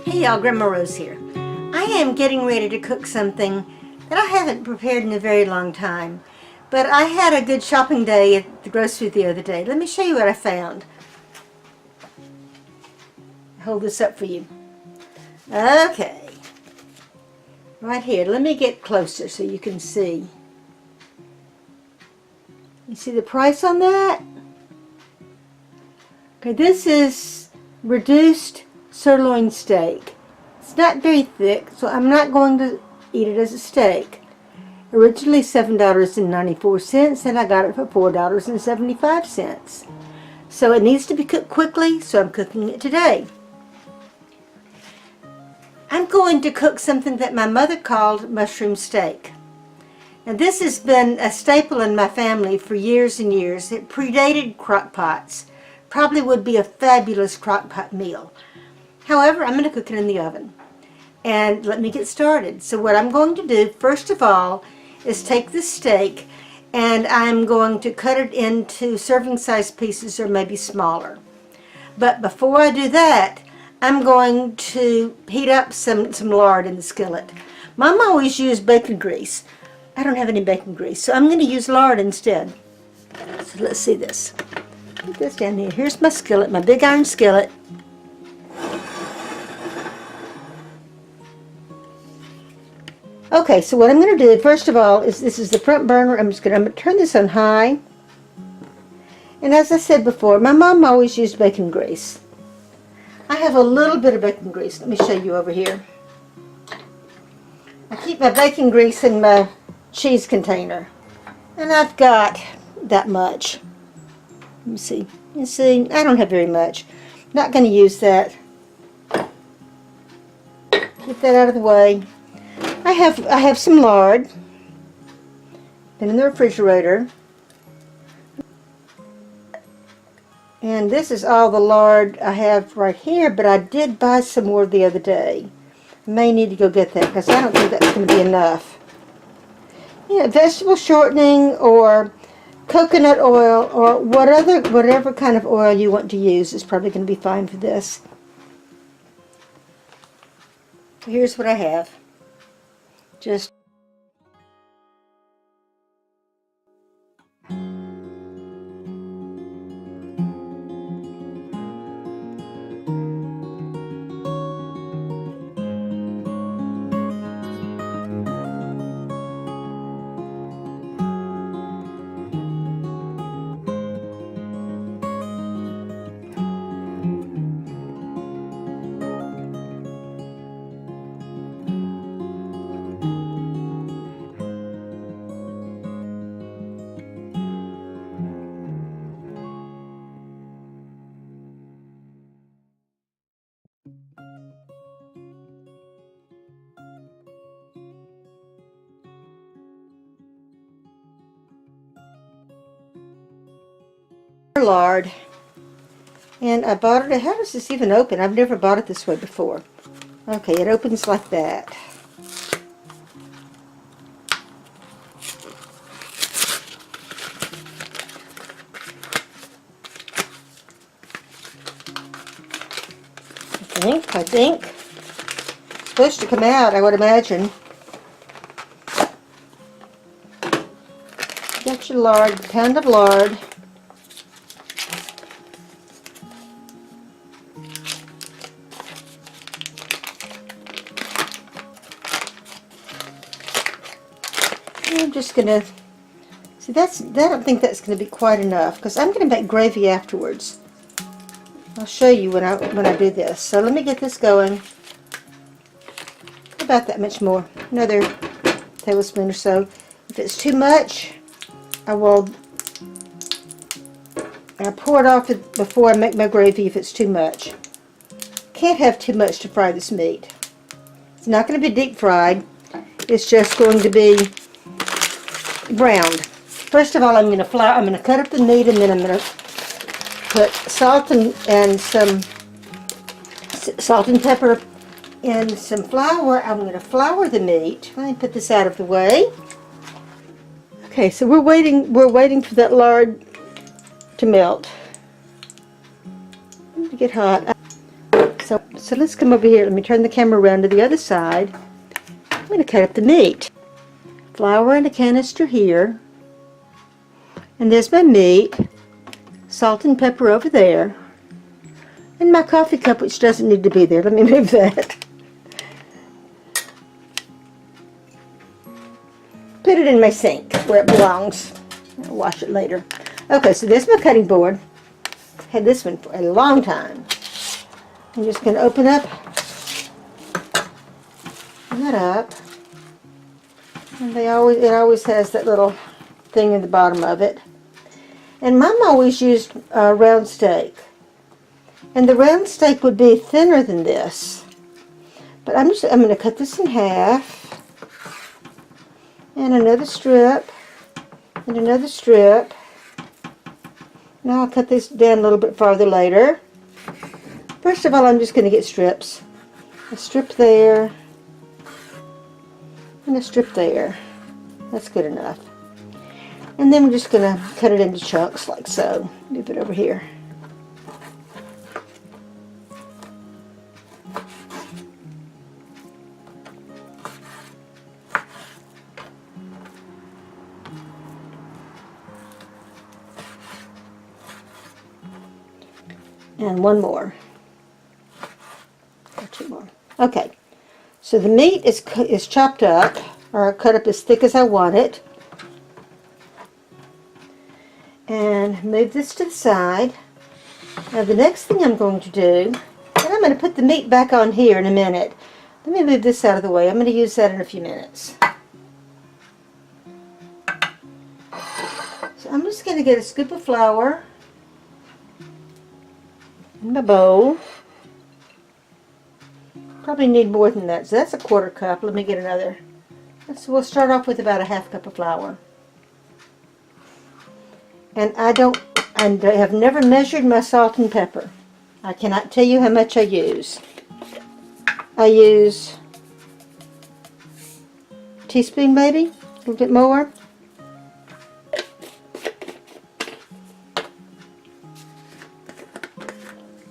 Hey y'all, Grandma Rose here. I am getting ready to cook something that I haven't prepared in a very long time. But I had a good shopping day at the grocery the other day. Let me show you what I found. Hold this up for you. Okay. Right here. Let me get closer so you can see. You see the price on that? Okay, this is reduced sirloin steak. It's not very thick, so I'm not going to eat it as a steak. Originally $7.94, and I got it for $4.75. So it needs to be cooked quickly, so I'm cooking it today. I'm going to cook something that my mother called mushroom steak. Now this has been a staple in my family for years and years. It predated crock pots. Probably would be a fabulous crock pot meal. However, I'm going to cook it in the oven. And let me get started. So what I'm going to do, first of all, is take the steak and I'm going to cut it into serving size pieces or maybe smaller. But before I do that, I'm going to heat up some lard in the skillet. Mom always used bacon grease. I don't have any bacon grease, so I'm going to use lard instead. So let's see this. Put this down here. Here's my skillet, my big iron skillet. Okay, so what I'm going to do, first of all, is this is the front burner. I'm going to turn this on high. And as I said before, my mom always used bacon grease. I have a little bit of bacon grease. Let me show you over here. I keep my bacon grease in my cheese container. And I've got that much. Let me see. You see, I don't have very much. Not going to use that. Get that out of the way. I have some lard. Been in the refrigerator. And this is all the lard I have right here, but I did buy some more the other day. I may need to go get that because I don't think that's going to be enough. You know, vegetable shortening or coconut oil or whatever kind of oil you want to use is probably going to be fine for this. So here's what I have. Just lard, and I bought it. How does this even open? I've never bought it this way before. Okay, it opens like that. I think it's supposed to come out, I would imagine. Get your lard, a pound of lard. I'm just gonna see I don't think that's gonna be quite enough because I'm gonna make gravy afterwards. I'll show you when I do this. So let me get this going. About that much more, another tablespoon or so. If it's too much, I'll pour it off before I make my gravy. If it's too much, can't have too much to fry this meat. It's not going to be deep fried. It's just going to be browned. First of all, I'm going to cut up the meat, and then I'm going to put salt and pepper and some flour. I'm going to flour the meat. Let me put this out of the way. Okay, so we're waiting for that lard to melt. to get hot. So let's come over here. Let me turn the camera around to the other side. I'm going to cut up the meat. Flour in a canister here. And there's my meat. Salt and pepper over there. And my coffee cup, which doesn't need to be there. Let me move that. Put it in my sink where it belongs. I'll wash it later. Okay, so there's my cutting board. Had this one for a long time. I'm just going to open up that up. And it always has that little thing in the bottom of it. And Mom always used round steak. And the round steak would be thinner than this. But I'm going to cut this in half. And another strip. And another strip. Now I'll cut this down a little bit farther later. First of all, I'm just going to get strips. A strip there. And a strip there. That's good enough. And then we're just going to cut it into chunks like so. Move it over here. And one more. Or two more. Okay. So the meat is chopped up, or cut up as thick as I want it. And move this to the side. Now the next thing I'm going to do, and I'm going to put the meat back on here in a minute. Let me move this out of the way. I'm going to use that in a few minutes. So I'm just going to get a scoop of flour in my bowl. Probably need more than that. So that's a 1/4 cup. Let me get another. We'll start off with about a 1/2 cup of flour. And I have never measured my salt and pepper. I cannot tell you how much I use. I use a teaspoon maybe, a little bit more.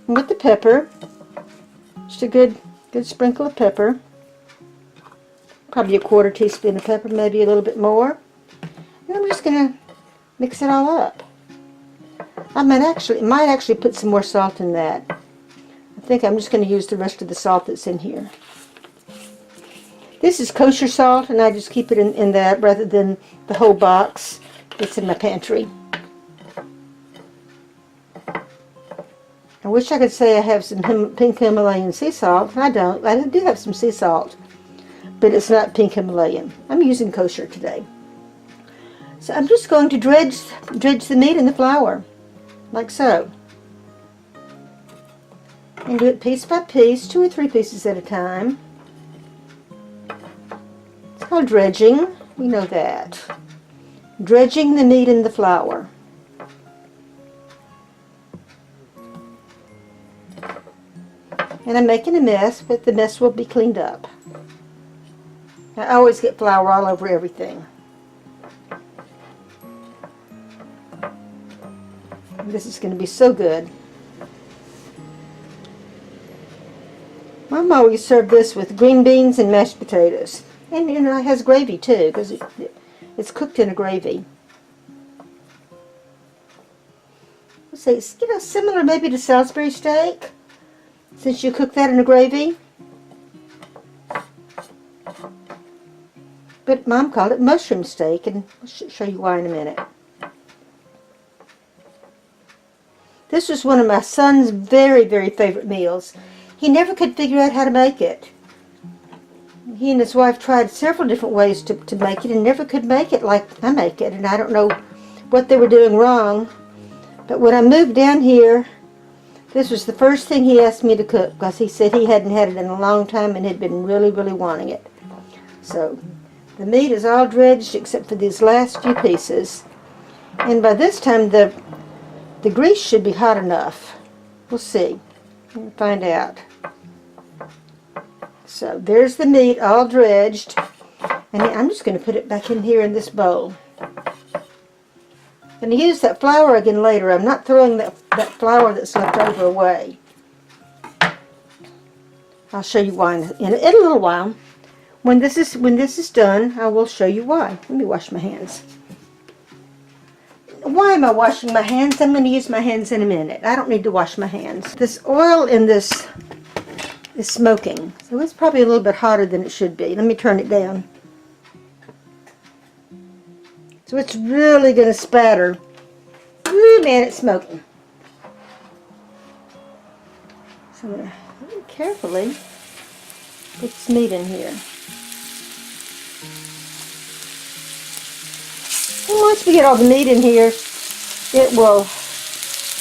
And with the pepper, just a good sprinkle of pepper. Probably a 1/4 teaspoon of pepper, maybe a little bit more. And I'm just going to mix it all up. I might actually put some more salt in that. I think I'm just going to use the rest of the salt that's in here. This is kosher salt, and I just keep it in that rather than the whole box that's in my pantry. I wish I could say I have some pink Himalayan sea salt. I don't. I do have some sea salt, but it's not pink Himalayan. I'm using kosher today. So I'm just going to dredge the meat in the flour, like so. And do it piece by piece, 2 or 3 pieces at a time. It's called dredging. We know that. Dredging the meat in the flour. And I'm making a mess, but the mess will be cleaned up. I always get flour all over everything. This is going to be so good. Mom always served this with green beans and mashed potatoes. And you know, it has gravy too, because it's cooked in a gravy. Let's say it's, you know, similar maybe to Salisbury steak, since you cook that in a gravy. But Mom called it mushroom steak, and I'll show you why in a minute. This was one of my son's very, very favorite meals. He never could figure out how to make it. He and his wife tried several different ways to make it and never could make it like I make it. And I don't know what they were doing wrong. But when I moved down here, this was the first thing he asked me to cook, because he said he hadn't had it in a long time and had been really, really wanting it. So the meat is all dredged except for these last few pieces. And by this time the grease should be hot enough. We'll see. We'll find out. So there's the meat all dredged. And I'm just going to put it back in here in this bowl. I'm going to use that flour again later. I'm not throwing that flour that's left over away. I'll show you why in a little while. When this is done, I will show you why. Let me wash my hands. Why am I washing my hands? I'm going to use my hands in a minute. I don't need to wash my hands. This oil in this is smoking, so it's probably a little bit hotter than it should be. Let me turn it down. So it's really going to spatter. Ooh, man, it's smoking. So I'm going to very carefully put this meat in here. And once we get all the meat in here, it will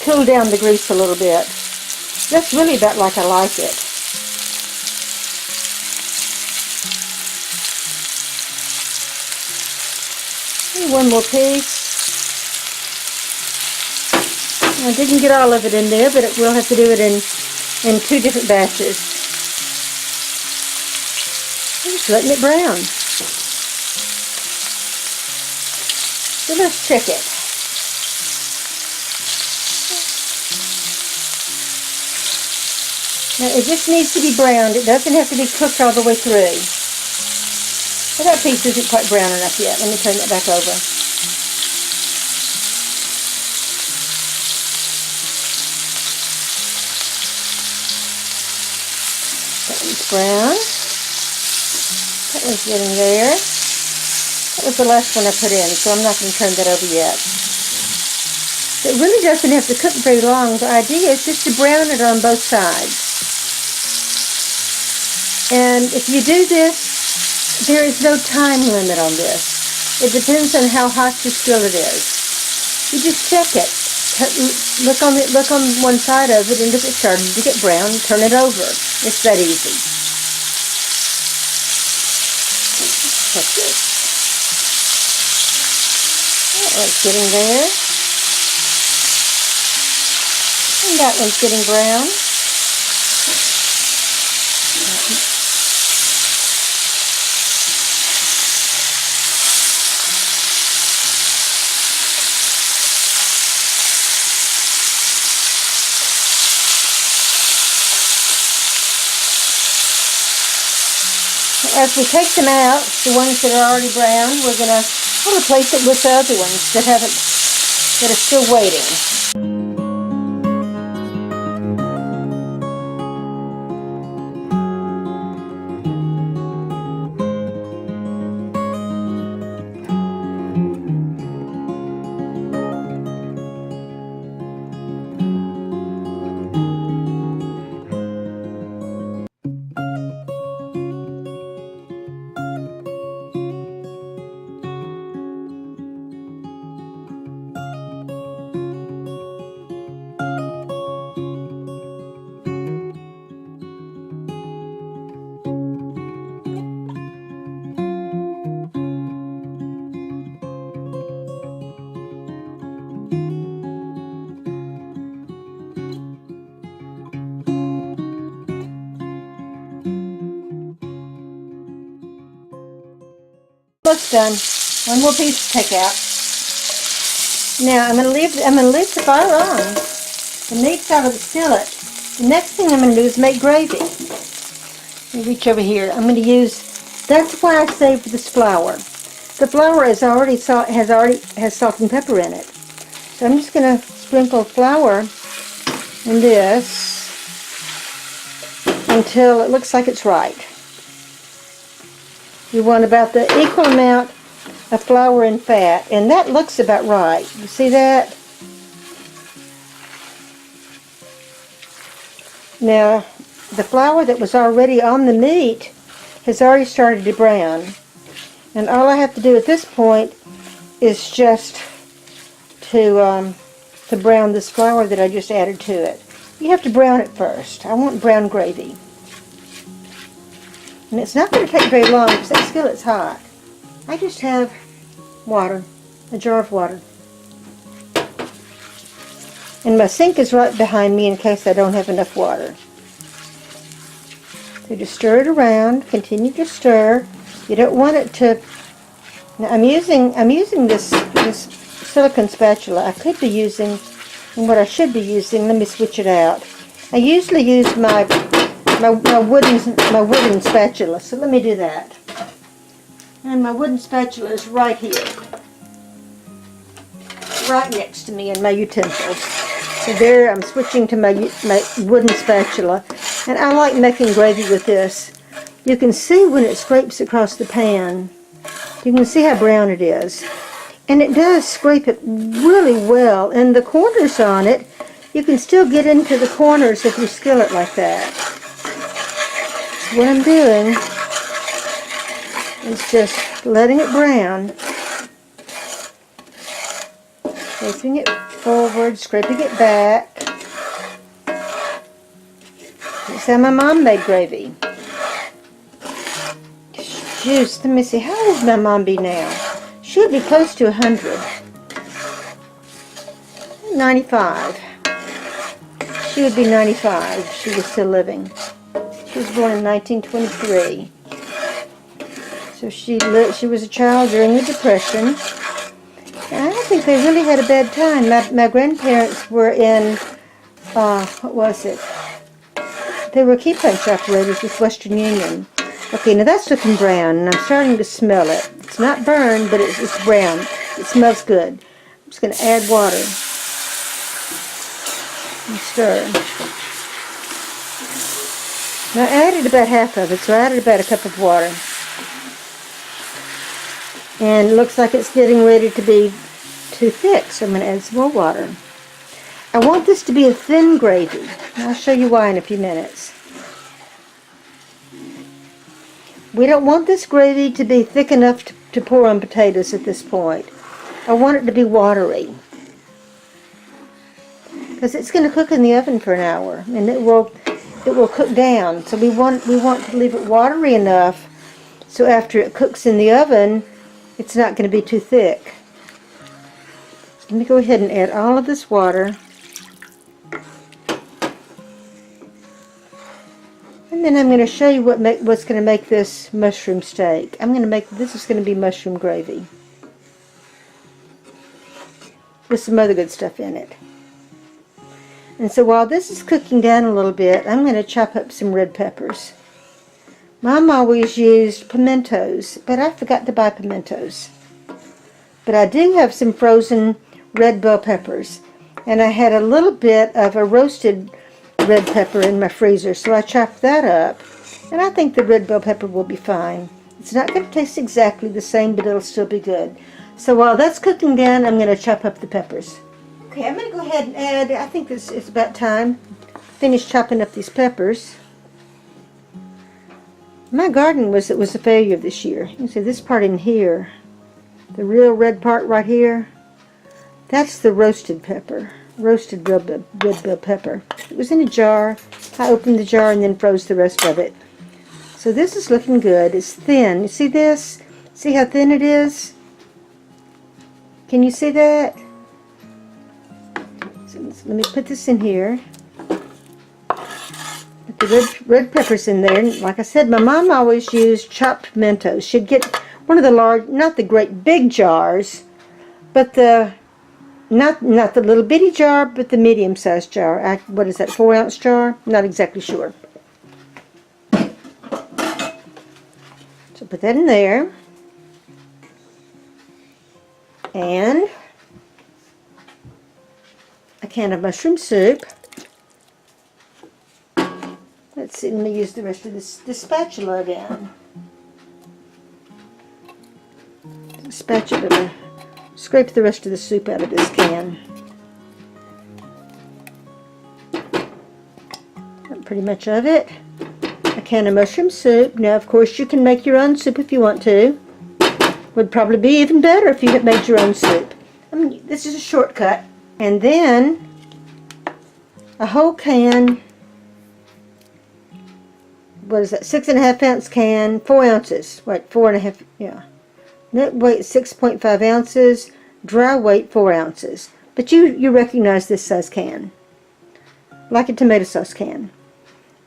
cool down the grease a little bit. That's really about like I like it. And one more piece. I didn't get all of it in there, but we'll have to do it in 2 different batches. I'm just letting it brown. So let's check it. Now it just needs to be browned. It doesn't have to be cooked all the way through. But that piece isn't quite brown enough yet. Let me turn that back over. That one's brown. That one's getting there. That was the last one I put in, so I'm not going to turn that over yet. It really doesn't have to cook very long. The idea is just to brown it on both sides. And if you do this, there is no time limit on this. It depends on how hot your skillet is. You just check it. Look on one side of it, and if it's starting to get brown, turn it over. It's that easy. Check this. That one's getting there. And that one's getting brown. As we take them out, the ones that are already brown, we're going to replace it with the other ones that are still waiting. Looks done. One more piece to take out. Now I'm gonna leave the fire on. The meat's out of the skillet. The next thing I'm gonna do is make gravy. Let me reach over here. I'm gonna use. That's why I saved this flour. The flour has salt and pepper in it. So I'm just gonna sprinkle flour in this until it looks like it's right. You want about the equal amount of flour and fat, and that looks about right. You see that? Now, the flour that was already on the meat has already started to brown. And all I have to do at this point is just to brown this flour that I just added to it. You have to brown it first. I want brown gravy. And it's not going to take very long because that skillet's hot. I just have water, a jar of water. And my sink is right behind me in case I don't have enough water. So just stir it around, continue to stir. You don't want it to. Now I'm using this silicone spatula I could be using, and what I should be using, let me switch it out. I usually use my wooden spatula, so let me do that. And my wooden spatula is right here, right next to me in my utensils. So there, I'm switching to my wooden spatula, and I like making gravy with this. You can see when it scrapes across the pan, you can see how brown it is. And it does scrape it really well, and the corners on it, you can still get into the corners if you skill it like that. So what I'm doing is just letting it brown, scraping it forward, scraping it back. That's how my mom made gravy. Juice, let me see, how old would my mom be now? She would be close to 100. 95. She would be 95 if she was still living. She was born in 1923. So she was a child during the Depression. And I don't think they really had a bad time. My grandparents were in, what was it? They were key punch operators with Western Union. Okay, now that's looking brown, and I'm starting to smell it. It's not burned, but it's brown. It smells good. I'm just going to add water and stir. Now I added about half of it, so I added about a cup of water. And it looks like it's getting ready to be too thick, so I'm going to add some more water. I want this to be a thin gravy. I'll show you why in a few minutes. We don't want this gravy to be thick enough to pour on potatoes at this point. I want it to be watery, because it's going to cook in the oven for an hour, and it will cook down. So we want to leave it watery enough so after it cooks in the oven, it's not going to be too thick. Let me go ahead and add all of this water. And then I'm going to show you what's going to make this mushroom steak. This is going to be mushroom gravy with some other good stuff in it. And so while this is cooking down a little bit, I'm going to chop up some red peppers. Mom always used pimentos, but I forgot to buy pimentos. But I do have some frozen red bell peppers, and I had a little bit of a roasted red pepper in my freezer, so I chopped that up, and I think the red bell pepper will be fine. It's not going to taste exactly the same, but it'll still be good. So while that's cooking down, I'm going to chop up the peppers. Okay, I'm going to go ahead and add, I think it's about time, finish chopping up these peppers. My garden was a failure this year. You can see this part in here, the real red part right here, that's the roasted pepper. Roasted red bell pepper. It was in a jar. I opened the jar and then froze the rest of it. So this is looking good. It's thin. You see this? See how thin it is? Can you see that? So let me put this in here. Put the red peppers in there. And like I said, my mom always used chopped pimentos. She'd get one of the large, not the great big jars, but the Not the little bitty jar, but the medium-sized jar. What is that, 4-ounce jar? Not exactly sure. So put that in there. And a can of mushroom soup. Let's see, let me use the rest of this spatula again. Spatula to scrape the rest of the soup out of this can. Got pretty much of it. A can of mushroom soup. Now, of course, you can make your own soup if you want to. Would probably be even better if you had made your own soup. I mean, this is a shortcut. And then a whole can. What is that? 6.5 ounce can, 4 ounces. Wait, 4.5. Yeah. Net weight 6.5 ounces. Dry weight 4 ounces. But you recognize this size can, like a tomato sauce can.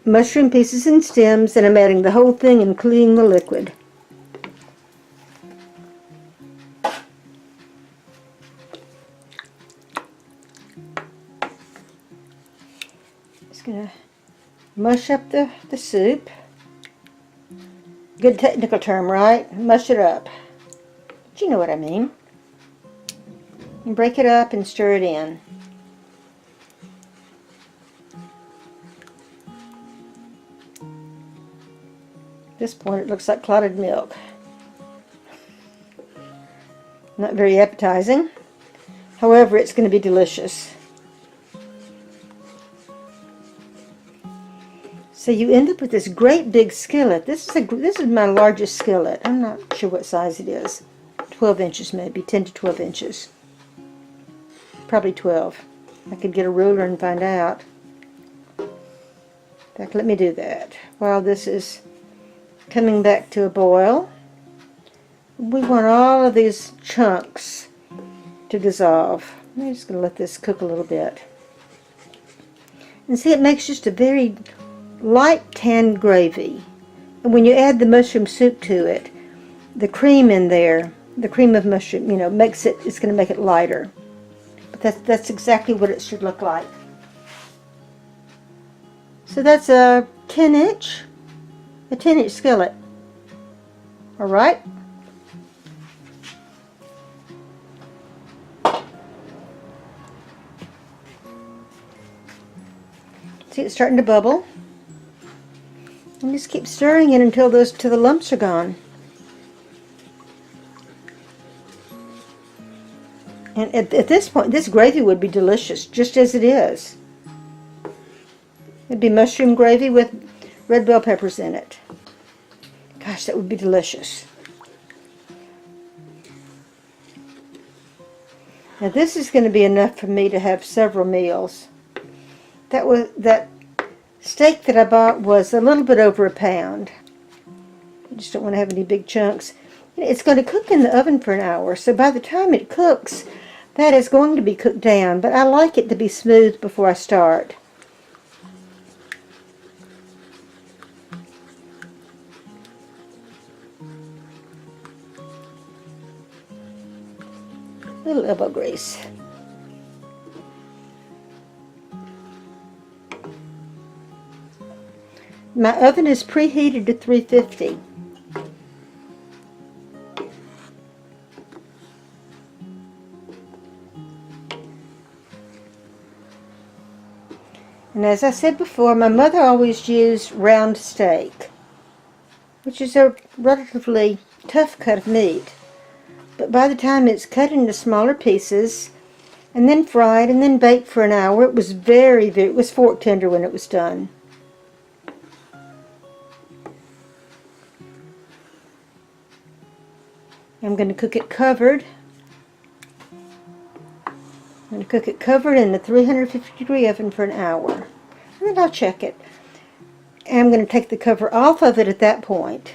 Mushroom pieces and stems, and I'm adding the whole thing, including the liquid. Just going to mush up the soup. Good technical term, right? Mush it up. But you know what I mean. And break it up and stir it in. At this point it looks like clotted milk. Not very appetizing. However, it's going to be delicious. So you end up with this great big skillet. This is my largest skillet. I'm not sure what size it is. 12 inches maybe, 10 to 12 inches. Probably 12. I could get a ruler and find out. In fact, let me do that. While this is coming back to a boil, we want all of these chunks to dissolve. I'm just going to let this cook a little bit. And see, it makes just a very light tan gravy. And when you add the mushroom soup to it, the cream in there, the cream of mushroom, you know, makes it, it's going to make it lighter. But that's exactly what it should look like. So that's a 10-inch skillet. All right. See, it's starting to bubble. And just keep stirring it until the lumps are gone. And at this point, this gravy would be delicious, just as it is. It'd be mushroom gravy with red bell peppers in it. Gosh, that would be delicious. Now this is going to be enough for me to have several meals. That steak that I bought was a little bit over a pound. I just don't want to have any big chunks. It's going to cook in the oven for an hour, so by the time it cooks, that is going to be cooked down, but I like it to be smooth before I start. A little elbow grease. My oven is preheated to 350. And as I said before, my mother always used round steak, which is a relatively tough cut of meat. But by the time it's cut into smaller pieces, and then fried, and then baked for an hour, it was it was fork tender when it was done. I'm going to cook it covered. I'm going to cook it covered in a 350-degree oven for an hour. And then I'll check it. And I'm going to take the cover off of it at that point.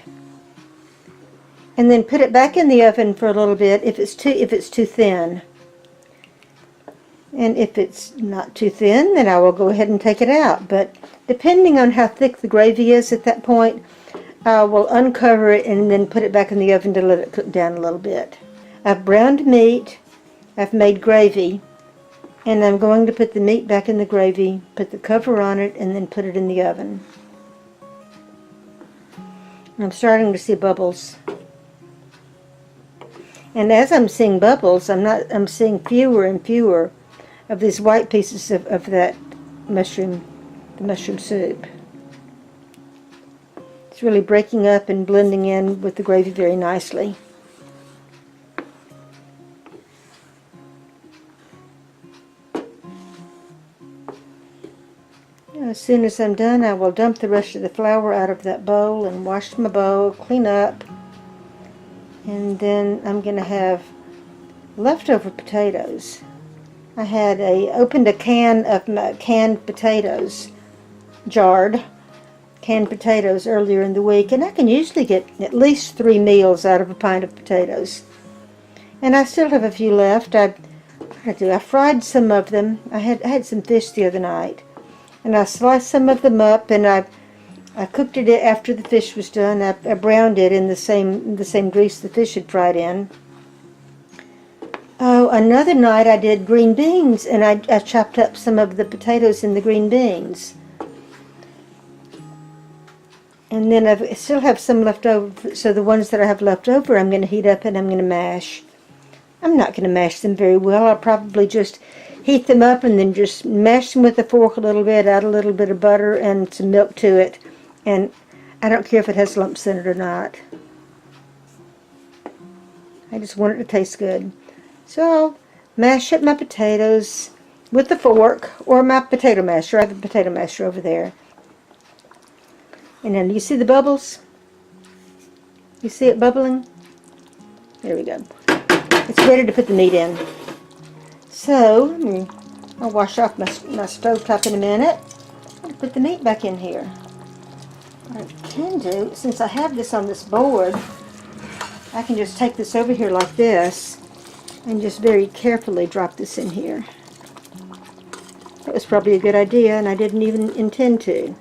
And then put it back in the oven for a little bit if it's too thin. And if it's not too thin, then I will go ahead and take it out. But depending on how thick the gravy is at that point, I will uncover it and then put it back in the oven to let it cook down a little bit. I've browned meat, I've made gravy, and I'm going to put the meat back in the gravy, put the cover on it, and then put it in the oven. I'm starting to see bubbles. And as I'm seeing bubbles, I'm seeing fewer and fewer of these white pieces of that the mushroom soup. It's really breaking up and blending in with the gravy very nicely. As soon as I'm done, I will dump the rest of the flour out of that bowl and wash my bowl, clean up, and then I'm going to have leftover potatoes. I had opened a can of canned potatoes, jarred canned potatoes earlier in the week, and I can usually get at least 3 meals out of a pint of potatoes. And I still have a few left. I fried some of them. I had some fish the other night, and I sliced some of them up, and I cooked it after the fish was done. I browned it in the same grease the fish had fried in. Oh, another night I did green beans, and I chopped up some of the potatoes in the green beans. And then I still have some left over, so the ones that I have left over I'm going to heat up and I'm going to mash. I'm not going to mash them very well. I'll probably just heat them up and then just mash them with a fork a little bit, add a little bit of butter and some milk to it. And I don't care if it has lumps in it or not. I just want it to taste good. So I'll mash up my potatoes with the fork or my potato masher. I have a potato masher over there. And then you see the bubbles? You see it bubbling? There we go. It's ready to put the meat in. So, I'll wash off my stovetop in a minute. I'll put the meat back in here. What I can do, since I have this on this board, I can just take this over here like this and just very carefully drop this in here. That was probably a good idea, and I didn't even intend to.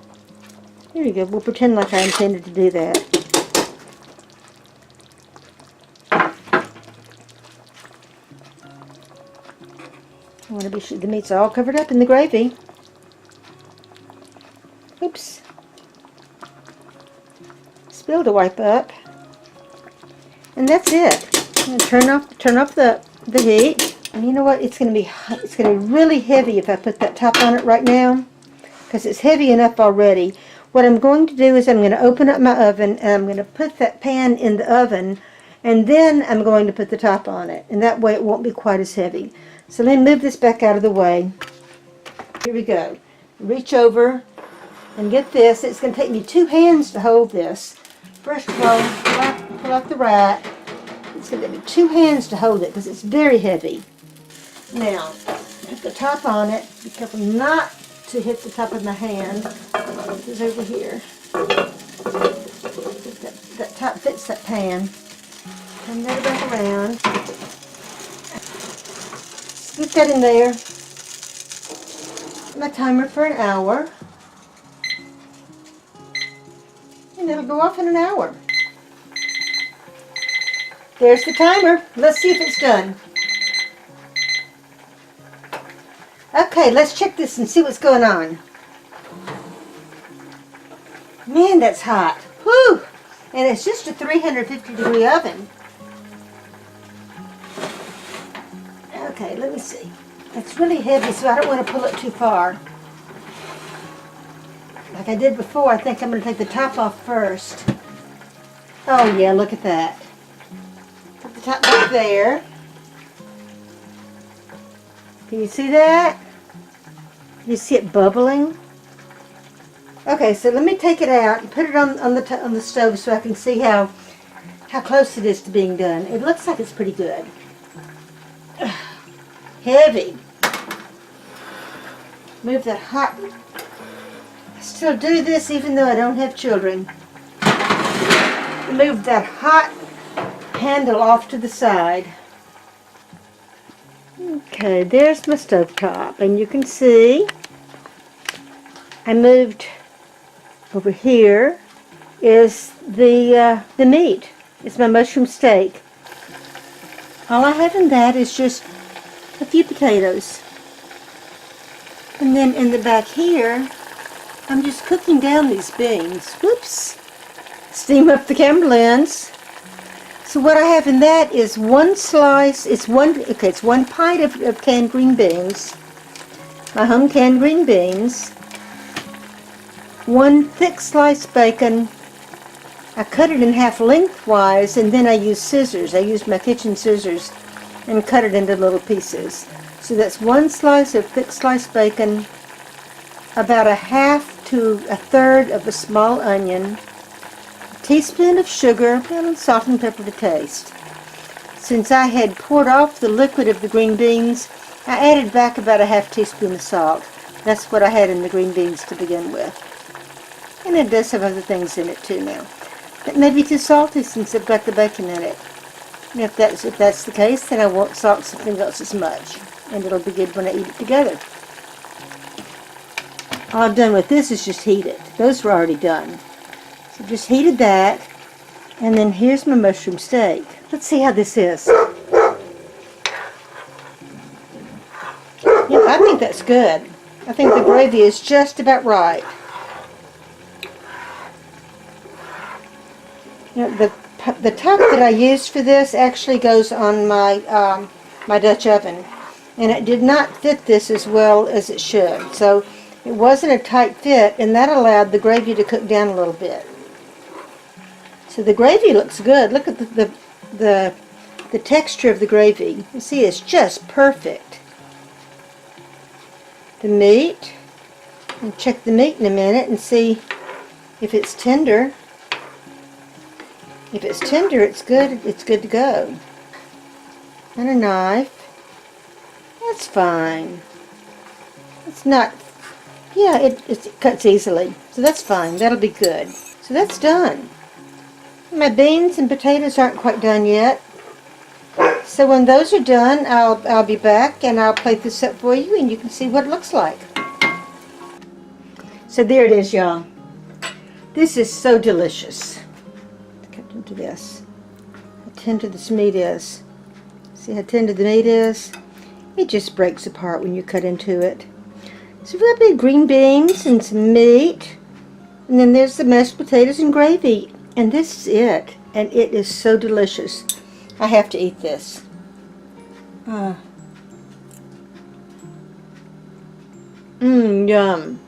There you go. We'll pretend like I intended to do that. I want to be sure the meat's all covered up in the gravy. Oops. Spill to wipe up. And that's it. I'm going to turn off the heat. And you know what? It's going to be really heavy if I put that top on it right now, because it's heavy enough already. What I'm going to do is I'm going to open up my oven and I'm going to put that pan in the oven, and then I'm going to put the top on it, and that way it won't be quite as heavy. So let me move this back out of the way. Here we go. Reach over and get this. It's going to take me 2 hands to hold this. First of all, pull out the rack. It's going to take me 2 hands to hold it because it's very heavy. Now, put the top on it. Be careful not to hit the top of my hand. This is over here. That top fits that pan. Turn that back around. Scoop that in there. My timer for an hour. And it'll go off in an hour. There's the timer. Let's see if it's done. Okay, let's check this and see what's going on. Man, that's hot. Whew! And it's just a 350-degree oven. Okay, let me see. It's really heavy, so I don't want to pull it too far. Like I did before, I think I'm going to take the top off first. Oh yeah, look at that. Put the top back there. Can you see that? You see it bubbling? Okay, so let me take it out and put it on the stove so I can see how close it is to being done. It looks like it's pretty good. Heavy. Move that hot. I still do this even though I don't have children. Move that hot handle off to the side. Okay, there's my stovetop, and you can see I moved over here is the meat. It's my mushroom steak. All I have in that is just a few potatoes. And then in the back here, I'm just cooking down these beans. Whoops! Steam up the camera lens. So what I have in that is one slice, it's one pint of canned green beans, my home canned green beans, one thick sliced bacon. I cut it in half lengthwise, and then I use scissors. I used my kitchen scissors and cut it into little pieces. So that's one slice of thick sliced bacon, about a half to a third of a small onion, a teaspoon of sugar, and salt and pepper to taste. Since I had poured off the liquid of the green beans, I added back about a half teaspoon of salt. That's what I had in the green beans to begin with. And it does have other things in it too now. It may be too salty since I've got the bacon in it. And if that's the case, then I won't salt something else as much. And it'll be good when I eat it together. All I've done with this is just heat it. Those were already done. So just heated that. And then here's my mushroom steak. Let's see how this is. Yeah, I think that's good. I think the gravy is just about right. You know, the top that I used for this actually goes on my my Dutch oven, and it did not fit this as well as it should. So it wasn't a tight fit, and that allowed the gravy to cook down a little bit. So the gravy looks good. Look at the texture of the gravy. You see, it's just perfect. The meat, I'll check the meat in a minute and see if it's tender. If it's tender, it's good. It's good to go. And a knife. That's fine. It's not. Yeah, it cuts easily, so that's fine. That'll be good. So that's done. My beans and potatoes aren't quite done yet. So when those are done, I'll be back and I'll plate this up for you, and you can see what it looks like. So there it is, y'all. This is so delicious. Cut into this. How tender this meat is. See how tender the meat is? It just breaks apart when you cut into it. So we've got green beans and some meat, and then there's the mashed potatoes and gravy, and this is it. And it is so delicious. I have to eat this. Yum.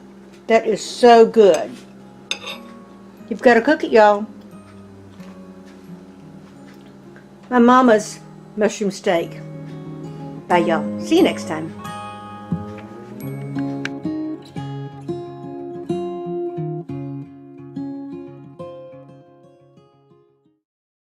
That is so good. You've got to cook it, y'all. My mama's mushroom steak. Bye, y'all. See you next time.